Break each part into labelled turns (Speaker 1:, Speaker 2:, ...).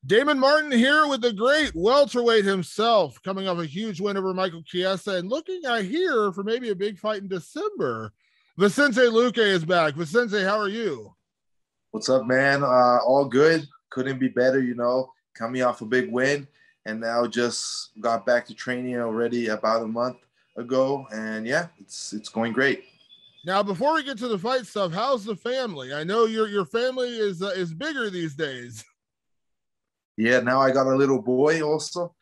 Speaker 1: Damon Martin here with the great welterweight himself, coming off a huge win over Michael Chiesa and looking, I hear, for maybe a big fight in December. Vicente Luque is back. Vicente, how are you?
Speaker 2: What's up, man? All good. Couldn't be better, coming off a big win and now just got back to training already about a month ago. And yeah, it's going great.
Speaker 1: Now, before we get to the fight stuff, how's the family? I know your family is bigger these days.
Speaker 2: Yeah, now I got a little boy also,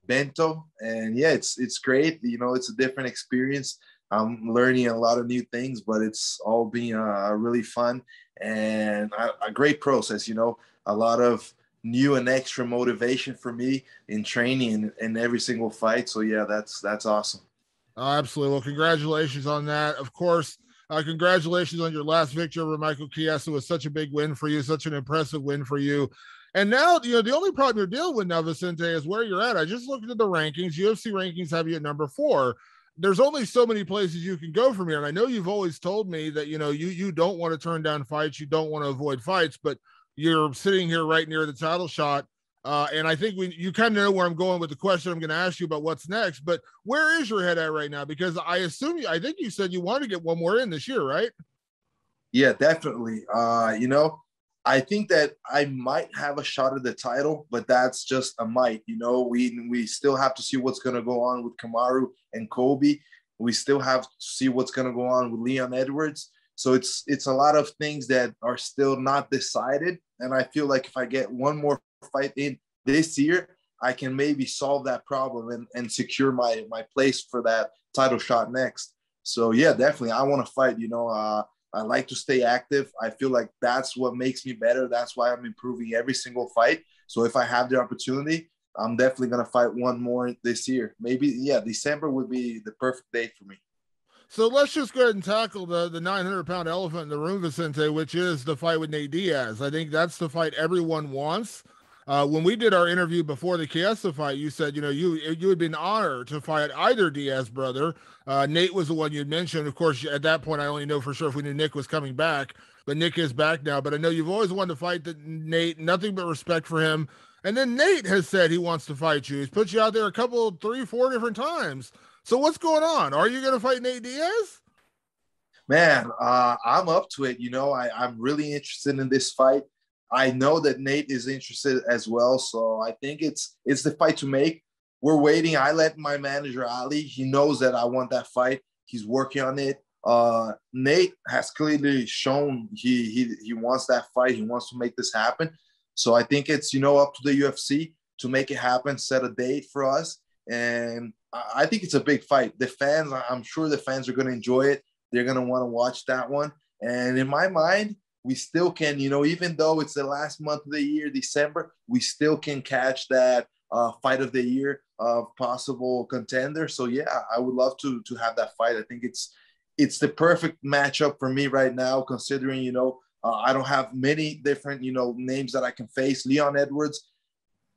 Speaker 2: Bento. And yeah, it's great. It's a different experience. I'm learning a lot of new things, but it's all been really fun and a great process. A lot of new and extra motivation for me in training and every single fight. So yeah, that's awesome.
Speaker 1: Absolutely. Well, congratulations on that. Of course, congratulations on your last victory over Michael Chiesa. It was such a big win for you, such an impressive win for you. And now, the only problem you're dealing with now, Vicente, is where you're at. I just looked at the rankings. UFC rankings have you at number 4. There's only so many places you can go from here. And I know you've always told me that, you don't want to turn down fights. You don't want to avoid fights, but you're sitting here right near the title shot. And I think you kind of know where I'm going with the question I'm going to ask you about what's next, but where is your head at right now? Because I think you said you want to get one more in this year, right?
Speaker 2: Yeah, definitely. I think that I might have a shot at the title, but that's just a might. We still have to see what's going to go on with Kamaru and Colby. We still have to see what's going to go on with Leon Edwards. So it's a lot of things that are still not decided. And I feel like if I get one more fight in this year, I can maybe solve that problem and secure my place for that title shot next. So yeah, definitely. I want to fight, I like to stay active. I feel like that's what makes me better. That's why I'm improving every single fight. So if I have the opportunity, I'm definitely going to fight one more this year. Maybe, yeah, December would be the perfect date for me.
Speaker 1: So let's just go ahead and tackle the 900-pound elephant in the room, Vicente, which is the fight with Nate Diaz. I think that's the fight everyone wants. When we did our interview before the Chiesa fight, you said, you had been honored to fight either Diaz brother. Nate was the one you mentioned. Of course, at that point, I only know for sure if we knew Nick was coming back, but Nick is back now. But I know you've always wanted to fight Nate, nothing but respect for him. And then Nate has said he wants to fight you. He's put you out there a couple, 3, 4 different times. So what's going on? Are you going to fight Nate Diaz?
Speaker 2: Man, I'm up to it. I'm really interested in this fight. I know that Nate is interested as well, so I think it's the fight to make. We're waiting. I let my manager Ali. He knows that I want that fight. He's working on it. Nate has clearly shown he wants that fight. He wants to make this happen. So I think it's up to the UFC to make it happen. Set a date for us, and I think it's a big fight. The fans, I'm sure the fans are going to enjoy it. They're going to want to watch that one. And in my mind, we still can, even though it's the last month of the year, December, we still can catch that fight of the year of possible contender. So yeah, I would love to have that fight. I think it's the perfect matchup for me right now, considering, I don't have many different, names that I can face. Leon Edwards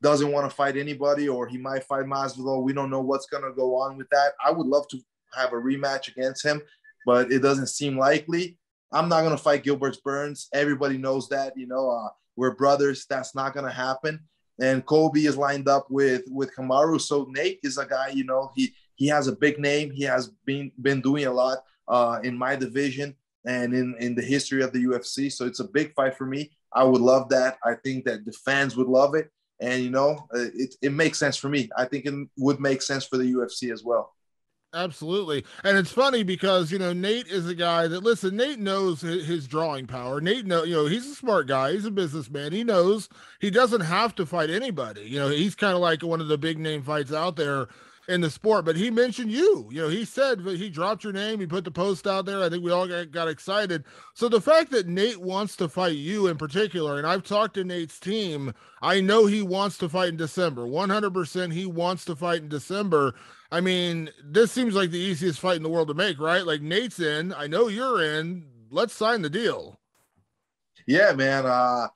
Speaker 2: doesn't want to fight anybody, or he might fight Masvidal. We don't know what's going to go on with that. I would love to have a rematch against him, but it doesn't seem likely. I'm not going to fight Gilbert Burns. Everybody knows that, we're brothers. That's not going to happen. And Colby is lined up with Kamaru. So Nate is a guy, he has a big name. He has been doing a lot in my division and in the history of the UFC. So it's a big fight for me. I would love that. I think that the fans would love it. And, it makes sense for me. I think it would make sense for the UFC as well.
Speaker 1: Absolutely. And it's funny because, Nate is a guy that, listen, Nate knows his drawing power. Nate he's a smart guy. He's a businessman. He knows he doesn't have to fight anybody. He's kind of like one of the big name fights out there in the sport, but he mentioned you. He said he dropped your name. He put the post out there. I think we all got excited. So the fact that Nate wants to fight you in particular, and I've talked to Nate's team, I know he wants to fight in December. 100% he wants to fight in December. I mean, this seems like the easiest fight in the world to make, right? Like Nate's in, I know you're in. Let's sign the deal.
Speaker 2: Yeah, man. I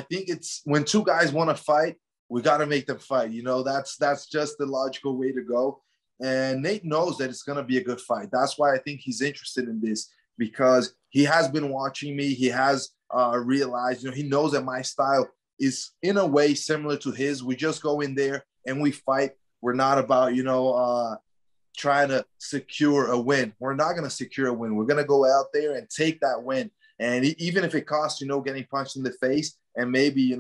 Speaker 2: think it's when two guys want to fight, we got to make them fight. That's just the logical way to go. And Nate knows that it's going to be a good fight. That's why I think he's interested in this, because he has been watching me. He has realized, he knows that my style is in a way similar to his. We just go in there and we fight. We're not about, trying to secure a win. We're not going to secure a win. We're going to go out there and take that win. And even if it costs, getting punched in the face and maybe,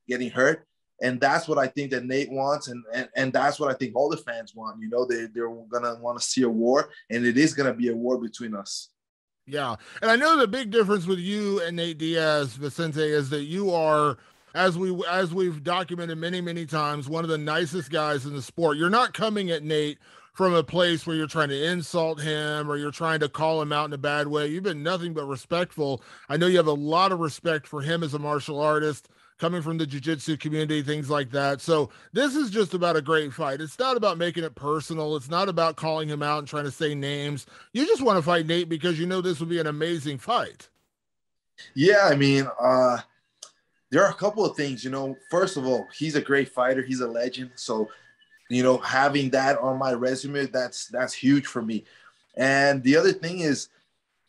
Speaker 2: getting hurt. And that's what I think that Nate wants. And that's what I think all the fans want. They're going to want to see a war, and it is going to be a war between us.
Speaker 1: Yeah. And I know the big difference with you and Nate Diaz, Vicente, is that you are, as we've documented many, many times, one of the nicest guys in the sport. You're not coming at Nate from a place where you're trying to insult him or you're trying to call him out in a bad way. You've been nothing but respectful. I know you have a lot of respect for him as a martial artist, coming from the jiu-jitsu community, things like that. So this is just about a great fight. It's not about making it personal. It's not about calling him out and trying to say names. You just want to fight Nate because you know this will be an amazing fight.
Speaker 2: Yeah, I mean, there are a couple of things. First of all, he's a great fighter. He's a legend. So having that on my resume, that's huge for me. And the other thing is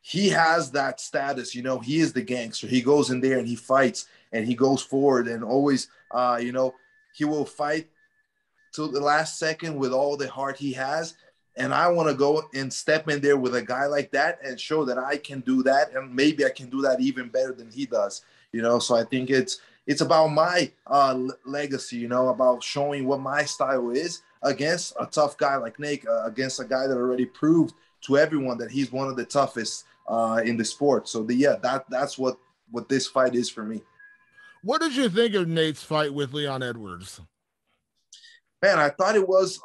Speaker 2: he has that status, he is the gangster. He goes in there and he fights and he goes forward and always, he will fight till the last second with all the heart he has. And I want to go and step in there with a guy like that and show that I can do that. And maybe I can do that even better than he does, So I think it's about my legacy, about showing what my style is against a tough guy like Nate, against a guy that already proved to everyone that he's one of the toughest in the sport. So that's what this fight is for me.
Speaker 1: What did you think of Nate's fight with Leon Edwards?
Speaker 2: Man, I thought it was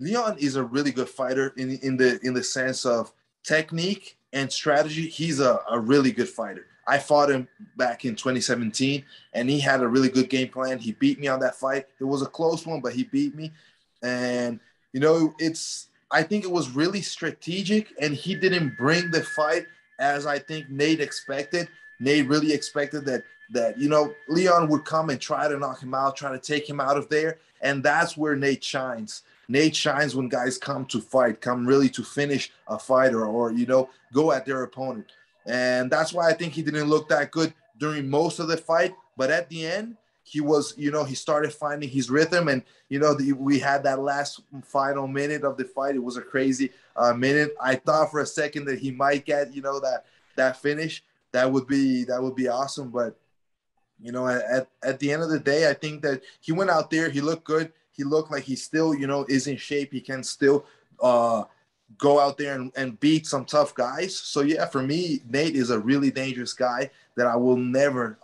Speaker 2: Leon is a really good fighter in the sense of technique and strategy. He's a really good fighter. I fought him back in 2017, and he had a really good game plan. He beat me on that fight. It was a close one, but he beat me. And, I think it was really strategic, and he didn't bring the fight as I think Nate expected. Nate really expected that Leon would come and try to knock him out, try to take him out of there. And that's where Nate shines. Nate shines when guys come to fight, come really to finish a fighter or go at their opponent. And that's why I think he didn't look that good during most of the fight. But at the end, he was, he started finding his rhythm. And, we had that last final minute of the fight. It was a crazy minute. I thought for a second that he might get, that finish. That would be awesome. But, at the end of the day, I think that he went out there. He looked good. He looked like he still, is in shape. He can still go out there and beat some tough guys. So, yeah, for me, Nate is a really dangerous guy that I will never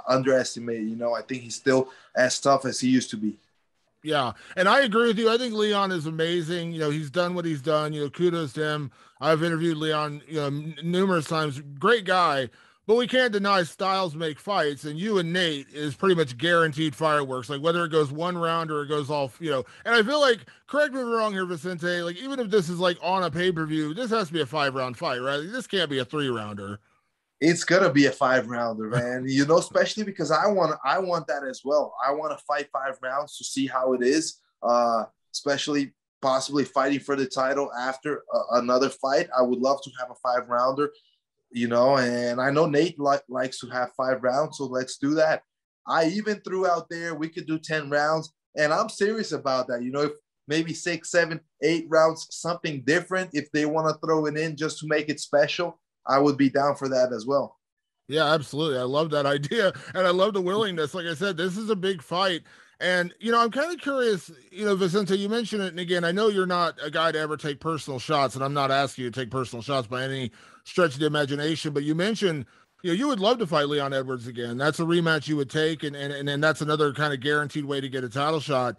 Speaker 2: underestimate. I think he's still as tough as he used to be.
Speaker 1: Yeah, and I agree with you. I think Leon is amazing. He's done what he's done. Kudos to him. I've interviewed Leon, numerous times. Great guy. But we can't deny styles make fights, and you and Nate is pretty much guaranteed fireworks. Like whether it goes one round or it goes all, And I feel like, correct me if I'm wrong here, Vicente. Like even if this is like on a pay-per-view, this has to be a 5-round fight, right? This can't be a 3-rounder.
Speaker 2: It's gonna be a 5-rounder, man. Especially because I want that as well. I want to fight 5 rounds to see how it is. Especially possibly fighting for the title after another fight. I would love to have a 5-rounder. And I know Nate likes to have 5 rounds, so let's do that. I even threw out there, we could do 10 rounds, and I'm serious about that. If maybe 6, 7, 8 rounds, something different, if they want to throw it in just to make it special, I would be down for that as well.
Speaker 1: Yeah, absolutely. I love that idea, and I love the willingness. Like I said, this is a big fight. And, I'm kind of curious, Vicente, you mentioned it. And again, I know you're not a guy to ever take personal shots, and I'm not asking you to take personal shots by any stretch of the imagination, but you mentioned, you would love to fight Leon Edwards again. That's a rematch you would take. And that's another kind of guaranteed way to get a title shot.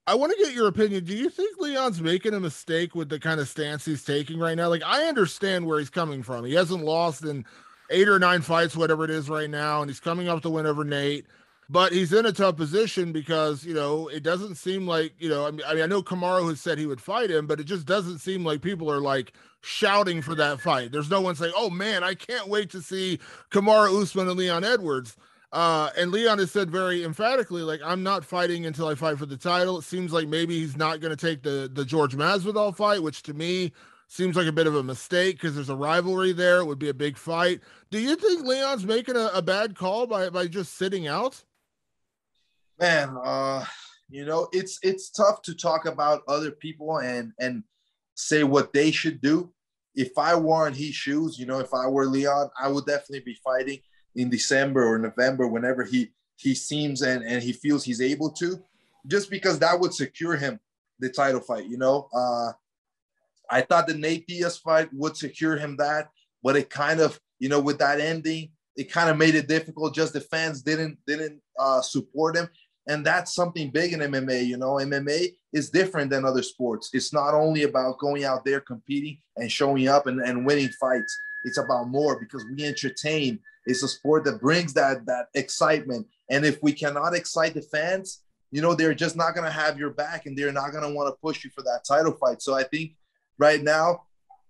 Speaker 1: I want to get your opinion. Do you think Leon's making a mistake with the kind of stance he's taking right now? Like, I understand where he's coming from. He hasn't lost in 8 or 9 fights, whatever it is right now. And he's coming up to win over Nate. But he's in a tough position because, it doesn't seem like, I mean, I know Kamaru has said he would fight him, but it just doesn't seem like people are like shouting for that fight. There's no one saying, oh man, I can't wait to see Kamaru Usman and Leon Edwards. And Leon has said very emphatically, like, I'm not fighting until I fight for the title. It seems like maybe he's not going to take the George Masvidal fight, which to me seems like a bit of a mistake because there's a rivalry there. It would be a big fight. Do you think Leon's making a bad call by just sitting out?
Speaker 2: Man, it's tough to talk about other people and say what they should do. If I were in his shoes, if I were Leon, I would definitely be fighting in December or November whenever he seems and he feels he's able to, just because that would secure him the title fight. I thought the Nate Diaz fight would secure him that, but it kind of, with that ending, it kind of made it difficult. Just the fans didn't support him, and that's something big in MMA. MMA is different than other sports. It's not only about going out there competing and showing up and winning fights. It's about more, because we entertain. It's a sport that brings that excitement, and if we cannot excite the fans, they're just not going to have your back, and they're not going to want to push you for that title fight. So I think right now,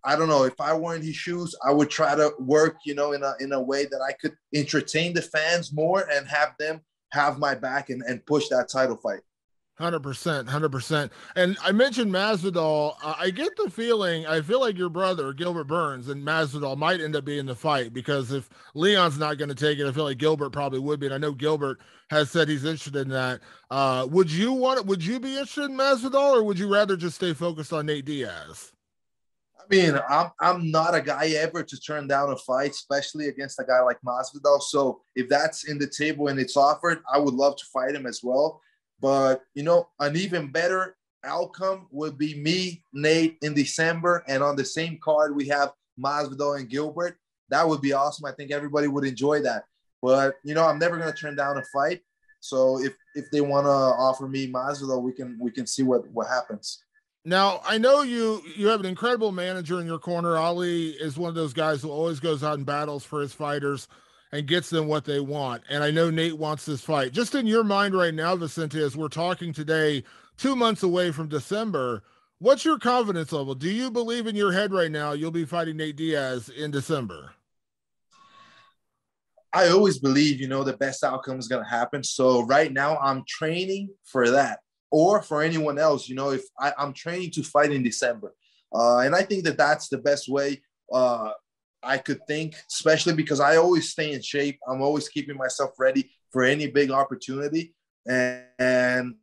Speaker 2: I don't know, if I were in his shoes, I would try to work, in a way that I could entertain the fans more and have them have my back and push that title fight.
Speaker 1: 100%, 100%. And I mentioned Masvidal. I get the feeling, I feel like your brother, Gilbert Burns, and Masvidal might end up being the fight, because if Leon's not going to take it, I feel like Gilbert probably would be. And I know Gilbert has said he's interested in that. Would you be interested in Masvidal, or would you rather just stay focused on Nate Diaz?
Speaker 2: I mean, I'm not a guy ever to turn down a fight, especially against a guy like Masvidal. So if that's in the table and it's offered, I would love to fight him as well. But, an even better outcome would be me, Nate, in December. And on the same card, we have Masvidal and Gilbert. That would be awesome. I think everybody would enjoy that. But, I'm never going to turn down a fight. So if they want to offer me Masvidal, we can see what happens.
Speaker 1: Now, I know you have an incredible manager in your corner. Ali is one of those guys who always goes out and battles for his fighters and gets them what they want. And I know Nate wants this fight. Just in your mind right now, Vicente, as we're talking today, 2 months away from December, what's your confidence level? Do you believe in your head right now you'll be fighting Nate Diaz in December?
Speaker 2: I always believe, the best outcome is going to happen. So right now I'm training for that, or for anyone else, if I'm training to fight in December. And I think that that's the best way I could think, especially because I always stay in shape. I'm always keeping myself ready for any big opportunity. And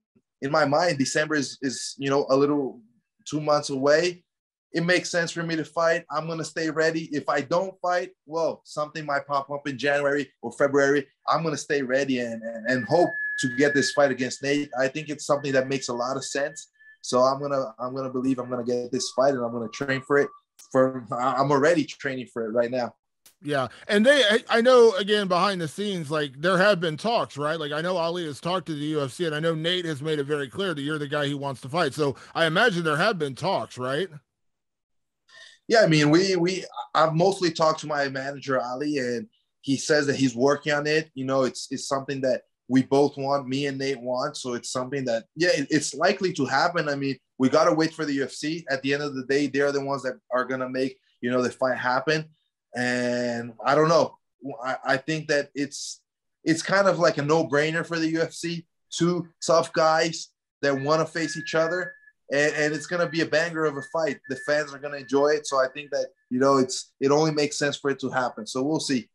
Speaker 2: in my mind, December is a little 2 months away. It makes sense for me to fight. I'm going to stay ready. If I don't fight, well, something might pop up in January or February. I'm going to stay ready and hope to get this fight against Nate. I think it's something that makes a lot of sense. So I'm gonna believe I'm gonna get this fight, and I'm gonna train for it. I'm already training for it right now.
Speaker 1: Yeah. And I know, again, behind the scenes, like there have been talks, right? Like I know Ali has talked to the UFC, and I know Nate has made it very clear that you're the guy he wants to fight. So I imagine there have been talks, right?
Speaker 2: Yeah, I mean, I've mostly talked to my manager Ali, and he says that he's working on it. It's something that we both want, me and Nate want. So it's something that, yeah, it's likely to happen. I mean, we got to wait for the UFC. At the end of the day, they're the ones that are going to make, the fight happen. And I don't know. I think that it's kind of like a no-brainer for the UFC. Two tough guys that want to face each other. And it's going to be a banger of a fight. The fans are going to enjoy it. So I think that, it only makes sense for it to happen. So we'll see.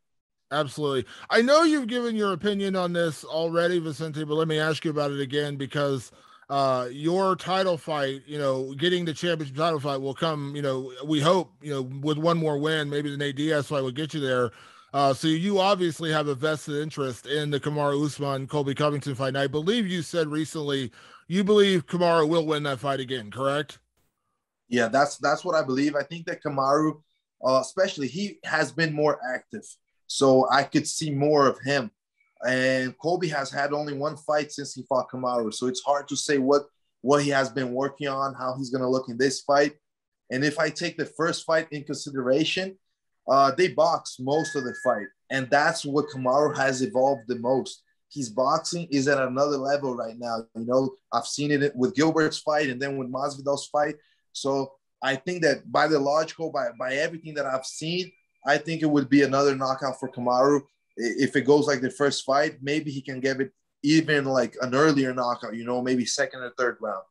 Speaker 1: Absolutely. I know you've given your opinion on this already, Vicente, but let me ask you about it again, because your title fight, getting the championship title fight will come, we hope, with one more win, maybe the Nate Diaz fight will get you there. So you obviously have a vested interest in the Kamaru Usman Colby Covington fight. And I believe you said recently you believe Kamaru will win that fight again, correct?
Speaker 2: Yeah, that's what I believe. I think that Kamaru, especially, he has been more active. So I could see more of him. And Colby has had only one fight since he fought Kamaru. So it's hard to say what he has been working on, how he's going to look in this fight. And if I take the first fight in consideration, they boxed most of the fight. And that's what Kamaru has evolved the most. His boxing is at another level right now. I've seen it with Gilbert's fight and then with Masvidal's fight. So I think that by everything that I've seen, I think it would be another knockout for Kamaru. If it goes like the first fight, maybe he can give it even like an earlier knockout, maybe second or third round.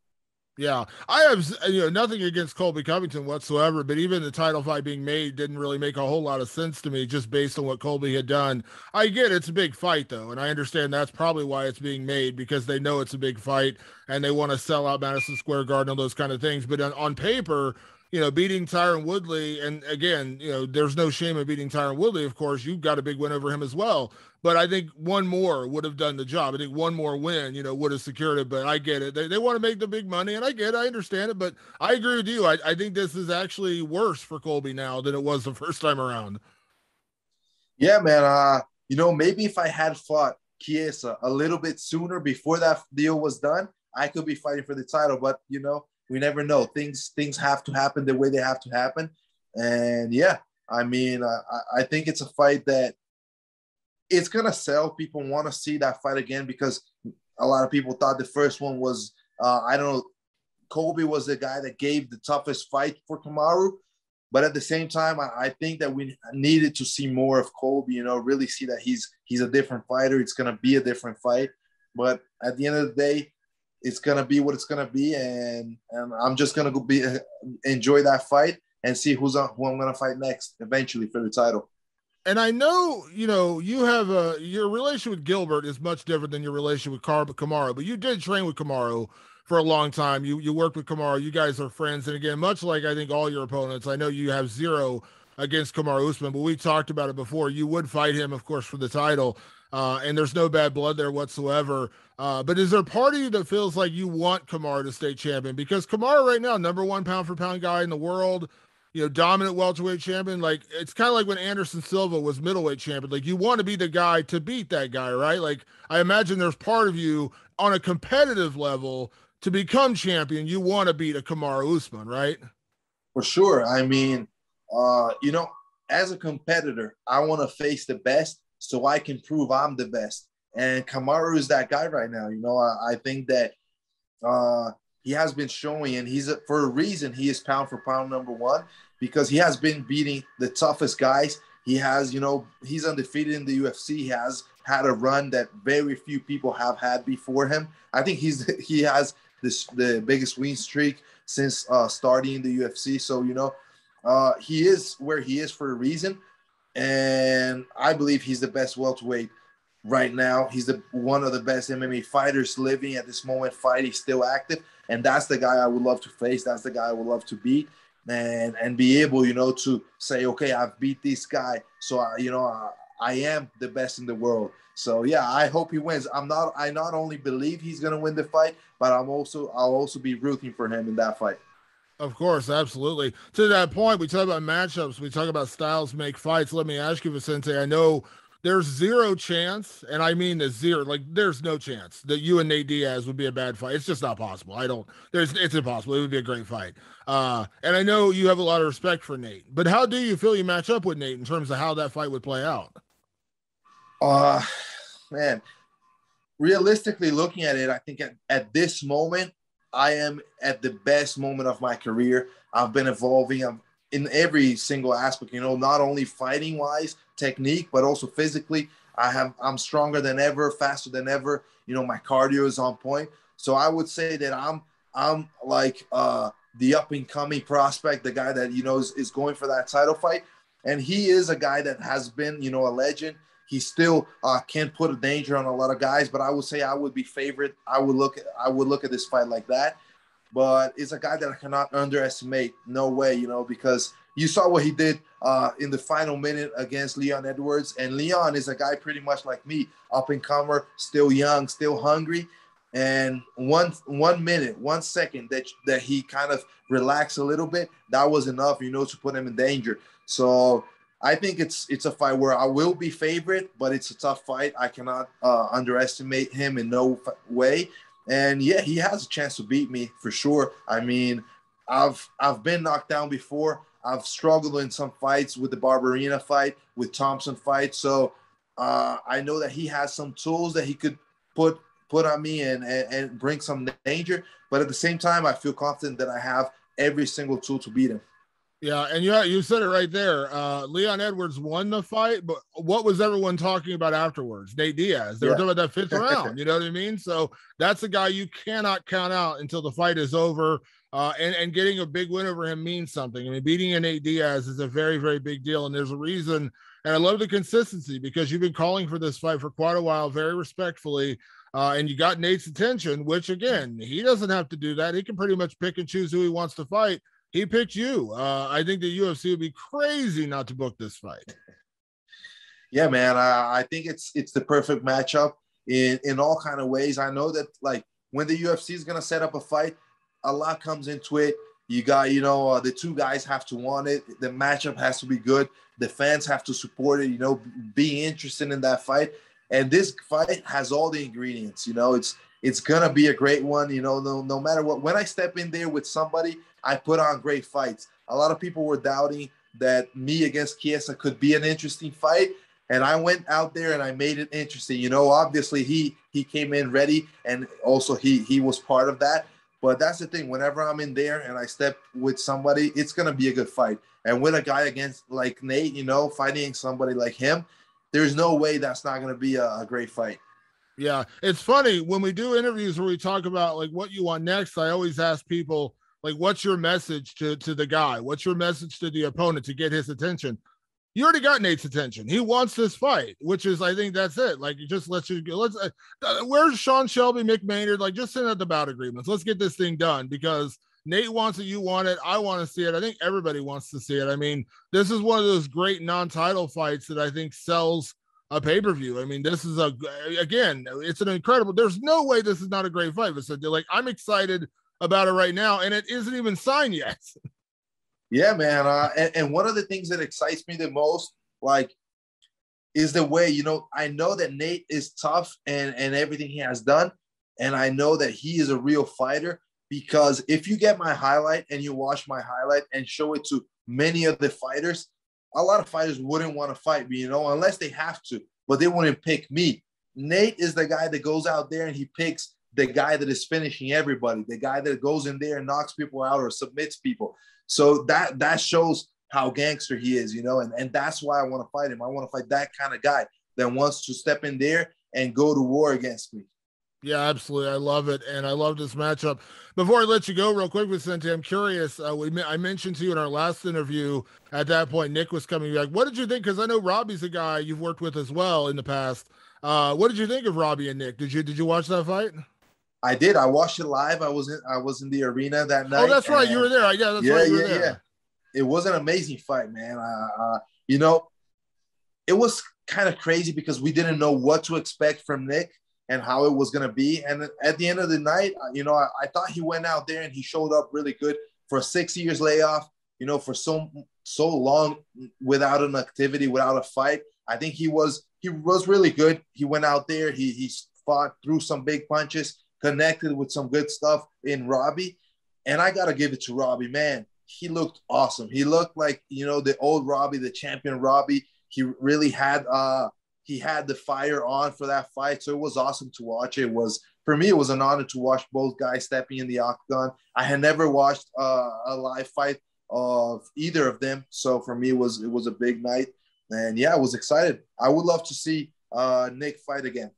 Speaker 1: Yeah, I have nothing against Colby Covington whatsoever, but even the title fight being made didn't really make a whole lot of sense to me just based on what Colby had done. I get it's a big fight though, and I understand that's probably why it's being made because they know it's a big fight and they want to sell out Madison Square Garden and those kind of things. But on paper, beating Tyron Woodley, and again, there's no shame in beating Tyron Woodley. Of course, you've got a big win over him as well. But I think one more would have done the job. I think one more win, would have secured it. But I get it. They want to make the big money, and I get it. I understand it. But I agree with you. I think this is actually worse for Colby now than it was the first time around.
Speaker 2: Yeah, man. Maybe if I had fought Chiesa a little bit sooner before that deal was done, I could be fighting for the title. But we never know. Things have to happen the way they have to happen. And yeah, I mean, I think it's a fight that it's gonna sell. People want to see that fight again because a lot of people thought the first one was I don't know. Colby was the guy that gave the toughest fight for Kamaru, but at the same time, I think that we needed to see more of Colby. Really see that he's a different fighter. It's gonna be a different fight, but at the end of the day, it's gonna be what it's gonna be, and I'm just gonna go enjoy that fight and see who I'm gonna fight next eventually for the title.
Speaker 1: And I know, you have your relation with Gilbert is much different than your relation with Kamaru, but you did train with Kamaru for a long time. You worked with Kamaru. You guys are friends. And again, much like I think all your opponents, I know you have zero against Kamaru Usman, but we talked about it before. You would fight him, of course, for the title. And there's no bad blood there whatsoever. But is there part of you that feels like you want Kamaru to stay champion? Because Kamaru right now, number one pound for pound guy in the world, dominant welterweight champion. Like it's kind of like when Anderson Silva was middleweight champion. Like you want to be the guy to beat that guy, right? Like I imagine there's part of you on a competitive level to become champion. You want to beat a Kamaru Usman, right?
Speaker 2: For sure. I mean, as a competitor, I want to face the best so I can prove I'm the best. And Kamaru is that guy right now. I think that he has been showing, and for a reason, he is pound for pound number one because he has been beating the toughest guys. He has, he's undefeated in the UFC. He has had a run that very few people have had before him. I think he has the biggest win streak since starting in the UFC. So, he is where he is for a reason. And I believe he's the best welterweight right now. He's one of the best MMA fighters living at this moment, fighting, still active. And that's the guy I would love to face. That's the guy I would love to beat and be able, to say, okay, I've beat this guy. So, I am the best in the world. So, yeah, I hope he wins. I not only believe he's going to win the fight, but I'll also be rooting for him in that fight.
Speaker 1: Of course, absolutely. To that point, we talk about matchups. We talk about styles make fights. Let me ask you, Vicente, I know there's zero chance, and I mean the zero, like there's no chance that you and Nate Diaz would be a bad fight. It's just not possible. It's impossible. It would be a great fight. And I know you have a lot of respect for Nate, but how do you feel you match up with Nate in terms of how that fight would play out?
Speaker 2: Man, realistically looking at it, I think at this moment, I am at the best moment of my career. I've been evolving in every single aspect, not only fighting wise, technique, but also physically. I'm stronger than ever, faster than ever. My cardio is on point. So I would say that I'm like the up and coming prospect, the guy that, is going for that title fight. And he is a guy that has been, a legend. He still can put a danger on a lot of guys, but I would say I would be favorite. I would look at this fight like that. But it's a guy that I cannot underestimate. No way, because you saw what he did in the final minute against Leon Edwards. And Leon is a guy pretty much like me, up and comer, still young, still hungry. And 1 minute, 1 second that he kind of relaxed a little bit, that was enough, to put him in danger. So I think it's a fight where I will be favorite, but it's a tough fight. I cannot underestimate him in no way. And yeah, he has a chance to beat me for sure. I mean, I've been knocked down before. I've struggled in some fights with the Barberina fight, with Thompson fight. So I know that he has some tools that he could put on me and bring some danger. But at the same time, I feel confident that I have every single tool to beat him.
Speaker 1: Yeah, and you said it right there. Leon Edwards won the fight, but what was everyone talking about afterwards? Nate Diaz. They were
Speaker 2: Yeah.
Speaker 1: talking about that fifth round. You know what I mean? So that's a guy you cannot count out until the fight is over. And getting a big win over him means something. I mean, beating a Nate Diaz is a very, very big deal, and there's a reason. And I love the consistency because you've been calling for this fight for quite a while, very respectfully. And you got Nate's attention, which again, he doesn't have to do that. He can pretty much pick and choose who he wants to fight. He picked you. I think the UFC would be crazy not to book this fight.
Speaker 2: Yeah, man. I think it's the perfect matchup in all kind of ways. I know that like when the UFC is gonna set up a fight, a lot comes into it. You got the two guys have to want it. The matchup has to be good. The fans have to support it. Be interested in that fight. And this fight has all the ingredients. It's gonna be a great one. No matter what. When I step in there with somebody, I put on great fights. A lot of people were doubting that me against Chiesa could be an interesting fight, and I went out there and I made it interesting. Obviously he came in ready, and also he was part of that. But that's the thing. Whenever I'm in there and I step with somebody, it's gonna be a good fight. And with a guy against like Nate, fighting somebody like him, there's no way that's not gonna be a great fight.
Speaker 1: Yeah, it's funny when we do interviews where we talk about like what you want next. I always ask people like, "What's your message to the guy? What's your message to the opponent to get his attention?" You already got Nate's attention. He wants this fight, which is, I think that's it. Like, you just let's where's Sean Shelby, Mick Maynard? Like, just send out the bout agreements. Let's get this thing done because Nate wants it. You want it. I want to see it. I think everybody wants to see it. I mean, this is one of those great non-title fights that I think sells a pay-per-view. I mean, this is again, it's an incredible, there's no way this is not a great fight. But like, I'm excited about it right now, and it isn't even signed yet.
Speaker 2: Yeah, man. And one of the things that excites me the most, like, is the way, I know that Nate is tough and everything he has done. And I know that he is a real fighter because if you get my highlight and you watch my highlight and show it to many of the fighters, a lot of fighters wouldn't want to fight me, unless they have to, but they wouldn't pick me. Nate is the guy that goes out there and he picks the guy that is finishing everybody, the guy that goes in there and knocks people out or submits people. So that shows how gangster he is, and that's why I want to fight him. I want to fight that kind of guy that wants to step in there and go to war against me.
Speaker 1: Yeah, absolutely. I love it. And I love this matchup. Before I let you go real quick, Vicente, I'm curious. I mentioned to you in our last interview, at that point, Nick was coming back. What did you think? Because I know Robbie's a guy you've worked with as well in the past. What did you think of Robbie and Nick? Did you watch that fight?
Speaker 2: I did. I watched it live. I was in the arena that night.
Speaker 1: Oh, that's right. You were there. Yeah, that's right. You were there.
Speaker 2: Yeah. It was an amazing fight, man. It was kind of crazy because we didn't know what to expect from Nick and how it was going to be. And at the end of the night, I thought he went out there and he showed up really good for a 6 years layoff, for so long without an activity, without a fight. I think he was really good. He went out there, he fought through some big punches, connected with some good stuff in Robbie. And I got to give it to Robbie, man. He looked awesome. He looked like, the old Robbie, the champion Robbie. He really had the fire on for that fight. So it was awesome to watch. For me, it was an honor to watch both guys stepping in the octagon. I had never watched a live fight of either of them. So for me, it was a big night. And yeah, I was excited. I would love to see Nick fight again.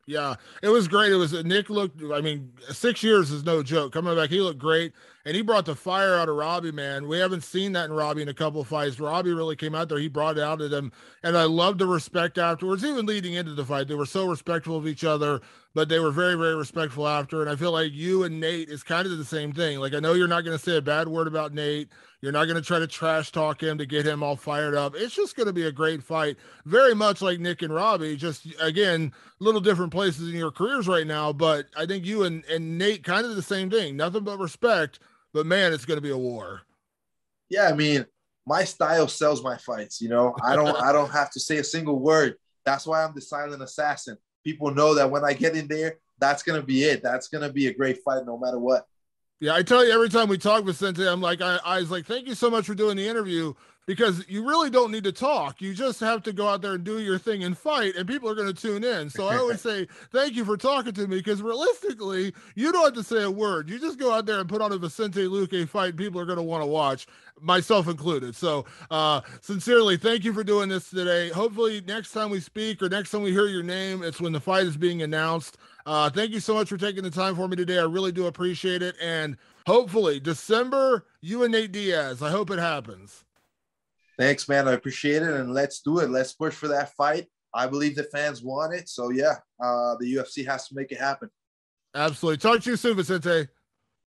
Speaker 1: Yeah, it was great. It was Nick looked, I mean, 6 years is no joke. Coming back, he looked great. And he brought the fire out of Robbie, man. We haven't seen that in Robbie in a couple of fights. Robbie really came out there. He brought it out of them. And I loved the respect afterwards, even leading into the fight. They were so respectful of each other, but they were very, very respectful after. And I feel like you and Nate is kind of the same thing. Like, I know you're not going to say a bad word about Nate. You're not going to try to trash talk him to get him all fired up. It's just going to be a great fight. Very much like Nick and Robbie, just, again, little different places in your careers right now. But I think you and Nate kind of the same thing. Nothing but respect. But, man, it's going to be a war.
Speaker 2: Yeah, I mean, my style sells my fights, I don't have to say a single word. That's why I'm the silent assassin. People know that when I get in there, that's going to be it. That's going to be a great fight no matter what.
Speaker 1: Yeah, I tell you, every time we talk, Vicente, I'm like, I was like, thank you so much for doing the interview, because you really don't need to talk. You just have to go out there and do your thing and fight, and people are going to tune in. So I always say, thank you for talking to me, because realistically, you don't have to say a word. You just go out there and put on a Vicente Luque fight, and people are going to want to watch, myself included. So sincerely, thank you for doing this today. Hopefully next time we speak or next time we hear your name, it's when the fight is being announced. Thank you so much for taking the time for me today. I really do appreciate it. And hopefully December, you and Nate Diaz, I hope it happens.
Speaker 2: Thanks, man. I appreciate it. And let's do it. Let's push for that fight. I believe the fans want it. So yeah, the UFC has to make it happen.
Speaker 1: Absolutely. Talk to you soon, Vicente.